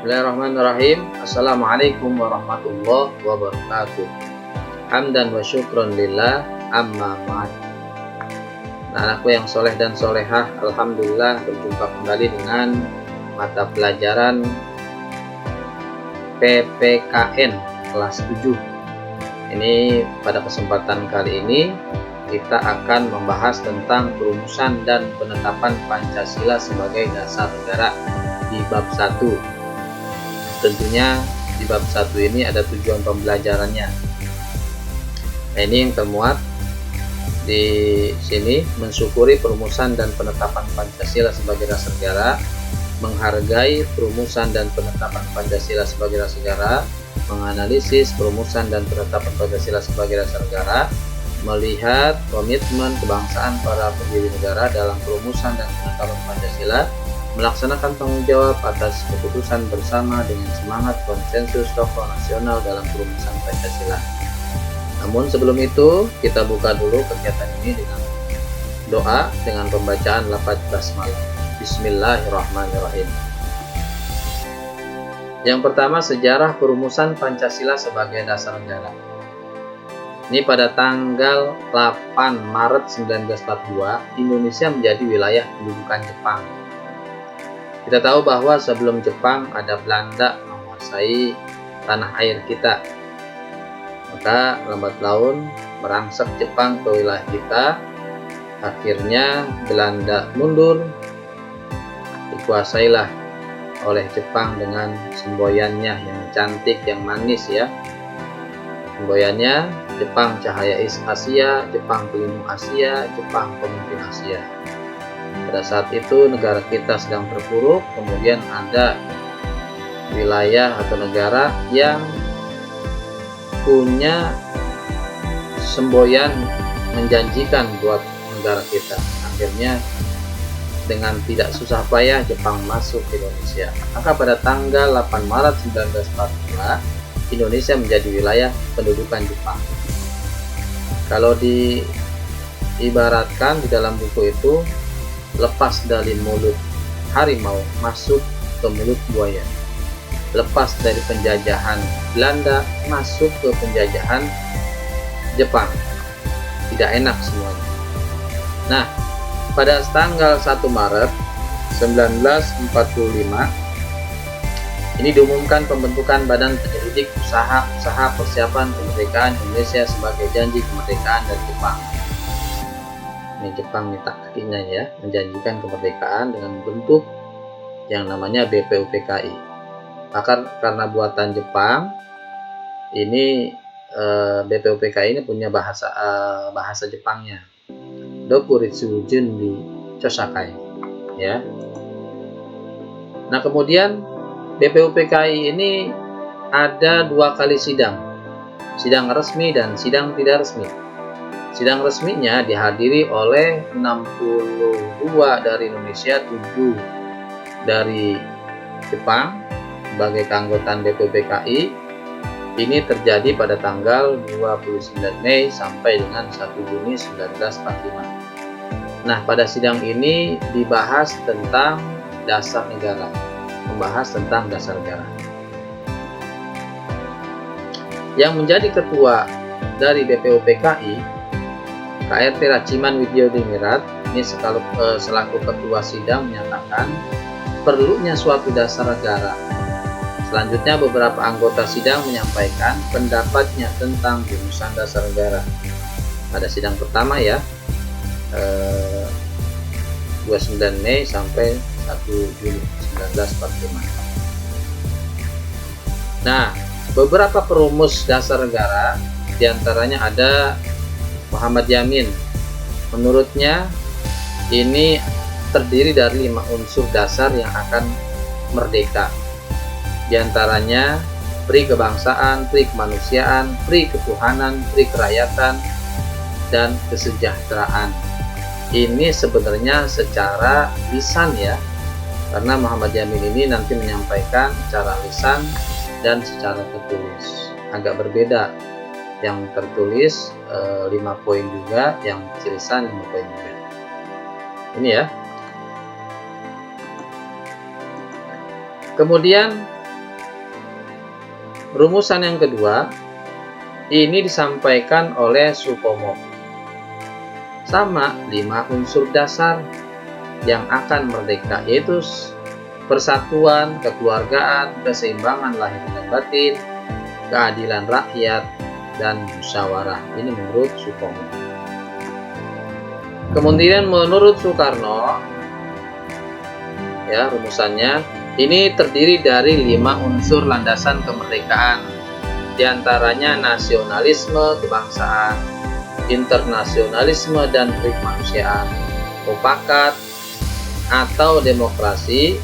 Bismillahirrahmanirrahim. Assalamualaikum warahmatullahi wabarakatuh. Hamdan wa syukron lillah, amma ba'd. Anakku yang soleh dan solehah, alhamdulillah berjumpa kembali dengan mata pelajaran PPKN kelas 7. Ini pada kesempatan kali ini kita akan membahas tentang perumusan dan penetapan Pancasila sebagai dasar negara di bab 1. Tentunya di bab 1 ini ada tujuan pembelajarannya. Nah, ini yang termuat di sini: mensyukuri perumusan dan penetapan Pancasila sebagai dasar negara, menghargai perumusan dan penetapan Pancasila sebagai dasar negara, menganalisis perumusan dan penetapan Pancasila sebagai dasar negara, melihat komitmen kebangsaan para pendiri negara dalam perumusan dan penetapan Pancasila, melaksanakan tanggung jawab atas keputusan bersama dengan semangat konsensus tokoh nasional dalam perumusan Pancasila. Namun sebelum itu, kita buka dulu kegiatan ini dengan doa dengan pembacaan lafaz basmalah. Bismillahirrahmanirrahim. Yang pertama, sejarah perumusan Pancasila sebagai dasar negara. Ini pada tanggal 8 Maret 1942, Indonesia menjadi wilayah pendudukan Jepang. Kita tahu bahwa sebelum Jepang ada Belanda menguasai tanah air kita. Maka lambat laun merangsek Jepang ke wilayah kita. Akhirnya Belanda mundur, dikuasailah oleh Jepang dengan semboyannya yang cantik, yang manis ya. Semboyannya Jepang Cahaya Asia, Jepang Pelindung Asia, Jepang Pemimpin Asia. Pada saat itu negara kita sedang terpuruk, kemudian ada wilayah atau negara yang punya semboyan menjanjikan buat negara kita. Akhirnya dengan tidak susah payah Jepang masuk ke Indonesia. Maka pada tanggal 8 Maret 1942 Indonesia menjadi wilayah pendudukan Jepang. Kalau diibaratkan di dalam buku itu, lepas dari mulut harimau masuk ke mulut buaya. Lepas dari penjajahan Belanda masuk ke penjajahan Jepang. Tidak enak semuanya. Nah, pada tanggal 1 Maret 1945 ini diumumkan pembentukan Badan Penyelidik Usaha Persiapan Kemerdekaan Indonesia sebagai janji kemerdekaan dari Jepang. Ini Jepang minta kakinya ya, menjanjikan kemerdekaan dengan bentuk yang namanya BPUPKI. Maka karena buatan Jepang, ini BPUPKI ini punya bahasa Jepangnya, Dokuritsu Junbi Chosakai ya. Nah, kemudian BPUPKI ini ada 2 kali sidang resmi dan sidang tidak resmi. Sidang resminya dihadiri oleh 62 dari Indonesia, 7 dari Jepang sebagai keanggotaan BPUPKI. Ini terjadi pada tanggal 29 Mei sampai dengan 1 Juni 1945. Nah, pada sidang ini dibahas tentang dasar negara, membahas tentang dasar negara. Yang menjadi ketua dari BPUPKI, KRT Raciman Widyodingrat, ini selaku ketua sidang menyatakan perlunya suatu dasar negara. Selanjutnya beberapa anggota sidang menyampaikan pendapatnya tentang perumusan dasar negara. Pada sidang pertama ya, 29 Mei sampai 1 Juli 1945. Nah, beberapa perumus dasar negara diantaranya ada Muhammad Yamin. Menurutnya ini terdiri dari 5 unsur dasar yang akan merdeka. Di antaranya pri kebangsaan, pri kemanusiaan, pri ketuhanan, pri kerakyatan, dan kesejahteraan. Ini sebenarnya secara lisan ya, karena Muhammad Yamin ini nanti menyampaikan secara lisan dan secara tertulis. Agak berbeda. Yang tertulis 5 poin juga, yang tulisan 5 poin juga. Ini ya. Kemudian Rumusan yang kedua ini disampaikan oleh Supomo. Sama 5 unsur dasar yang akan merdeka, yaitu persatuan, kekeluargaan, keseimbangan lahir dan batin, keadilan rakyat, dan musyawarah. Ini menurut Supomo. Kemudian menurut Soekarno, ya, rumusannya ini terdiri dari 5 unsur landasan kemerdekaan, diantaranya nasionalisme kebangsaan, internasionalisme dan kemanusiaan, mufakat atau demokrasi,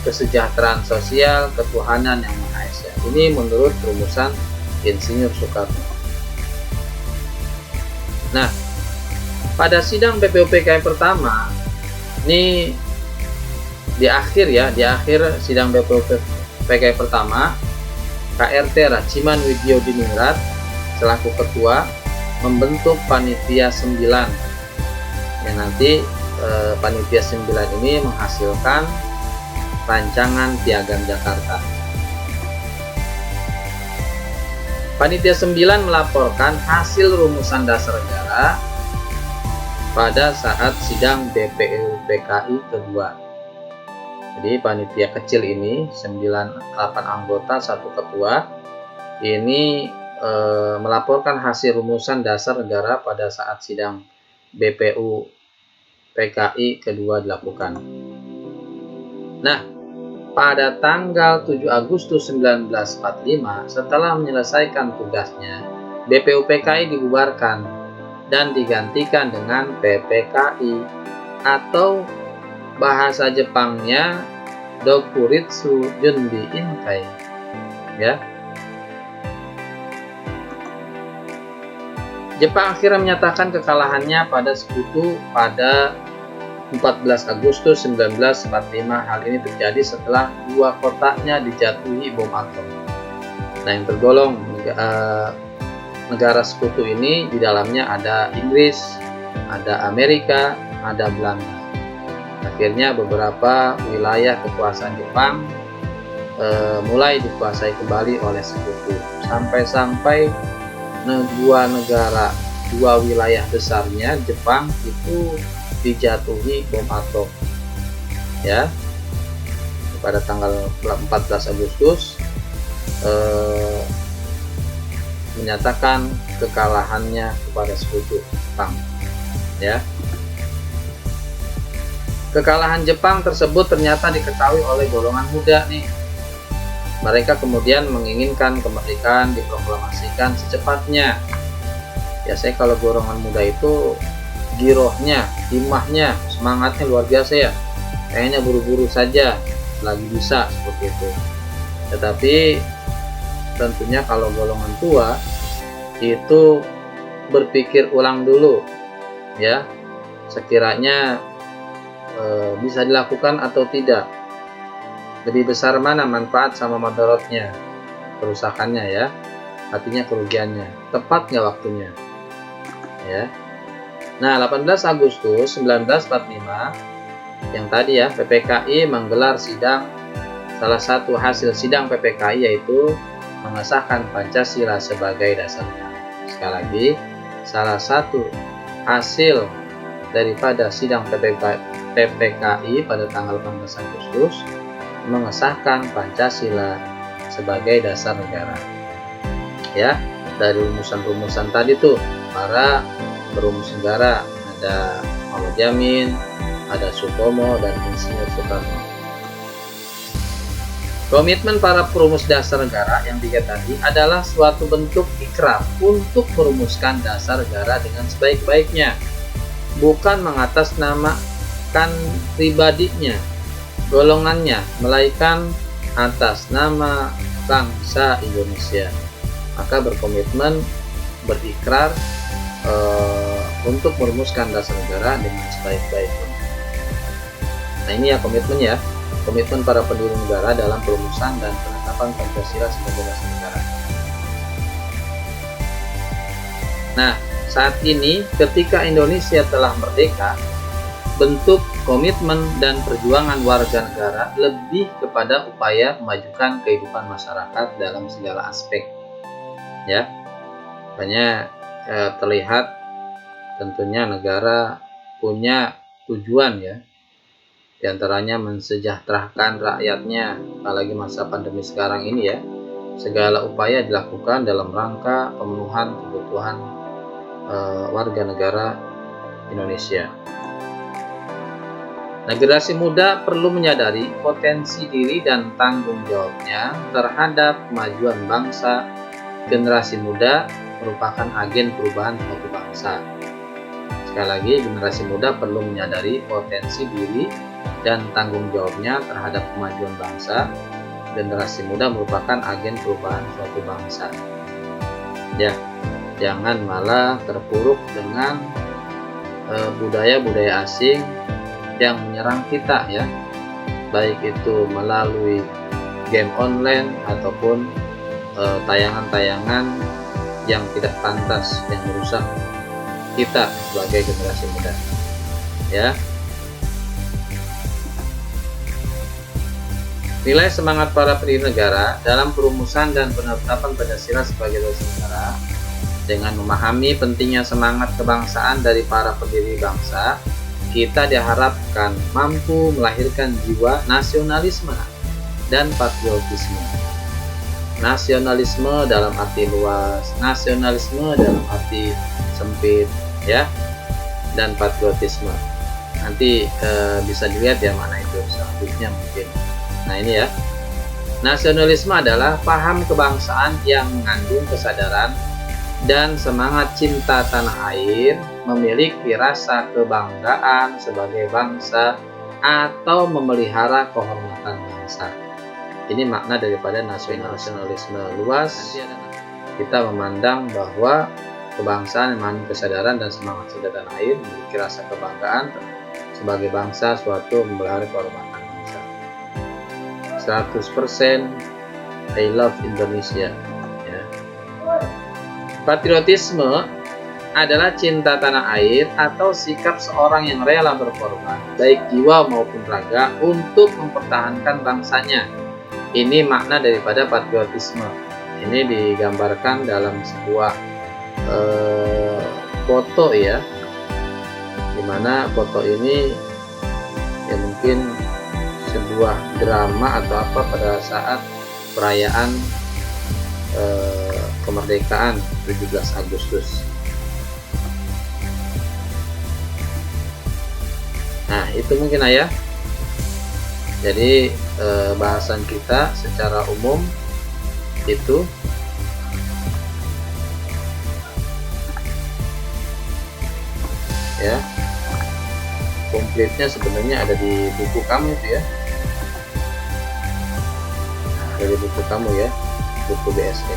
kesejahteraan sosial, ketuhanan yang Maha Esa. Ini menurut rumusan Insinyur Soekarno. Nah, pada sidang BPUPKI pertama, ini di akhir sidang BPUPKI pertama, KRT Raciman Widyodiningrat selaku ketua membentuk panitia 9 yang nanti panitia 9 ini menghasilkan rancangan Piagam Jakarta. Panitia 9 melaporkan hasil rumusan dasar negara pada saat sidang BPUPKI kedua. Jadi panitia kecil ini 8 anggota, 1 ketua, ini melaporkan hasil rumusan dasar negara pada saat sidang BPUPKI kedua dilakukan. Nah, pada tanggal 7 Agustus 1945, setelah menyelesaikan tugasnya, BPUPKI dibubarkan dan digantikan dengan PPKI atau bahasa Jepangnya Dokuritsu Junbi Inkai, ya. Jepang akhirnya menyatakan kekalahannya pada sekutu pada 14 Agustus 1945. Hal ini terjadi setelah 2 kotanya dijatuhi bom atom. Nah, yang tergolong negara sekutu ini di dalamnya ada Inggris, ada Amerika, ada Belanda. Akhirnya beberapa wilayah kekuasaan Jepang mulai dikuasai kembali oleh sekutu, sampai-sampai 2 wilayah besarnya Jepang itu dijatuhi bom atom, ya, pada tanggal 14 Agustus menyatakan kekalahannya kepada sekutu Jepang, ya. Kekalahan Jepang tersebut ternyata diketahui oleh golongan muda nih. Mereka kemudian menginginkan kemerdekaan diproklamasikan secepatnya. Biasanya kalau golongan muda itu girohnya, himahnya, semangatnya luar biasa ya. Kayaknya buru-buru saja, lagi bisa seperti itu. Tetapi tentunya kalau golongan tua itu berpikir ulang dulu, ya, sekiranya bisa dilakukan atau tidak, lebih besar mana manfaat sama madaratnya, kerusakannya, ya, artinya kerugiannya, tepat nggak waktunya, ya. Nah, 18 Agustus 1945 yang tadi ya, PPKI menggelar sidang. Salah satu hasil sidang PPKI yaitu mengesahkan Pancasila sebagai dasar negara. Sekali lagi, salah satu hasil daripada sidang PPKI pada tanggal 18 Agustus mengesahkan Pancasila sebagai dasar negara. Ya, dari rumusan-rumusan tadi tuh para perumus negara ada Muhammad Yamin, ada Supomo, dan Insinyur Soekarno. Komitmen para perumus dasar negara yang tiga tadi adalah suatu bentuk ikrar untuk merumuskan dasar negara dengan sebaik-baiknya, bukan mengatasnamakan pribadinya, golongannya, melainkan atas nama bangsa Indonesia. Maka berkomitmen, berikrar untuk merumuskan dasar negara dengan sebaik-baiknya. Nah, ini ya komitmennya, komitmen para pendiri negara dalam perumusan dan penetapan Pancasila sebagai dasar negara. Nah, saat ini ketika Indonesia telah merdeka, bentuk komitmen dan perjuangan warga negara lebih kepada upaya memajukan kehidupan masyarakat dalam segala aspek. Ya, makanya terlihat tentunya negara punya tujuan ya, diantaranya mensejahterakan rakyatnya, apalagi masa pandemi sekarang ini ya. Segala upaya dilakukan dalam rangka pemenuhan kebutuhan warga negara Indonesia. Nah, generasi muda perlu menyadari potensi diri dan tanggung jawabnya terhadap kemajuan bangsa. Generasi muda merupakan agen perubahan suatu bangsa. Sekali lagi, generasi muda perlu menyadari potensi diri dan tanggung jawabnya terhadap kemajuan bangsa. Generasi muda merupakan agen perubahan suatu bangsa. Ya, jangan malah terpuruk dengan budaya-budaya asing yang menyerang kita ya, baik itu melalui game online ataupun tayangan-tayangan yang tidak pantas yang merusak kita sebagai generasi muda ya. Nilai semangat para pendiri negara dalam perumusan dan penetapan Pancasila sebagai dasar negara dengan memahami pentingnya semangat kebangsaan dari para pendiri bangsa, kita diharapkan mampu melahirkan jiwa nasionalisme dan patriotisme. Nasionalisme dalam arti luas, nasionalisme dalam arti sempit ya, dan patriotisme. Nanti bisa dilihat ya mana itu selanjutnya mungkin. Nah ini ya, nasionalisme adalah paham kebangsaan yang mengandung kesadaran dan semangat cinta tanah air, memiliki rasa kebanggaan sebagai bangsa, atau memelihara kehormatan bangsa. Ini makna daripada nasionalisme luas. Kita memandang bahwa kebangsaan yang mengandung kesadaran dan semangat cinta tanah air, memiliki rasa kebanggaan sebagai bangsa, suatu memelihara kehormatan bangsa. 100% I love Indonesia ya. Patriotisme adalah cinta tanah air atau sikap seorang yang rela berkorban baik jiwa maupun raga untuk mempertahankan bangsanya. Ini makna daripada patriotisme. Ini digambarkan dalam sebuah foto ya, dimana foto ini ya mungkin sebuah drama atau apa pada saat perayaan kemerdekaan 17 Agustus. Nah itu mungkin ayah. Jadi bahasan kita secara umum itu ya, komplitnya sebenarnya ada di buku kamu itu ya, dari buku kamu ya, buku BSK.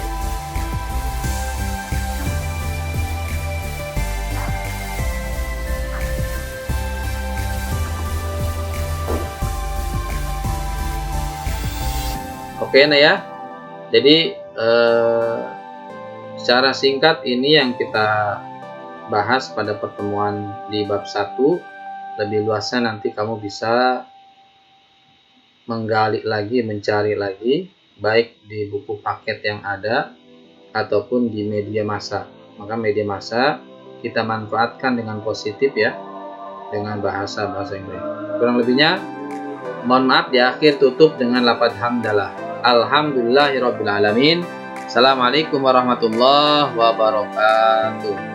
Oke nah ya, jadi secara singkat ini yang kita bahas pada pertemuan di bab 1. Lebih luasnya nanti kamu bisa menggali lagi, mencari lagi, baik di buku paket yang ada ataupun di media massa. Maka media massa kita manfaatkan dengan positif ya, dengan bahasa-bahasa yang baik. Kurang lebihnya mohon maaf, di akhir tutup dengan lafaz hamdalah. Alhamdulillahirabbil alamin. Assalamualaikum warahmatullahi wabarakatuh.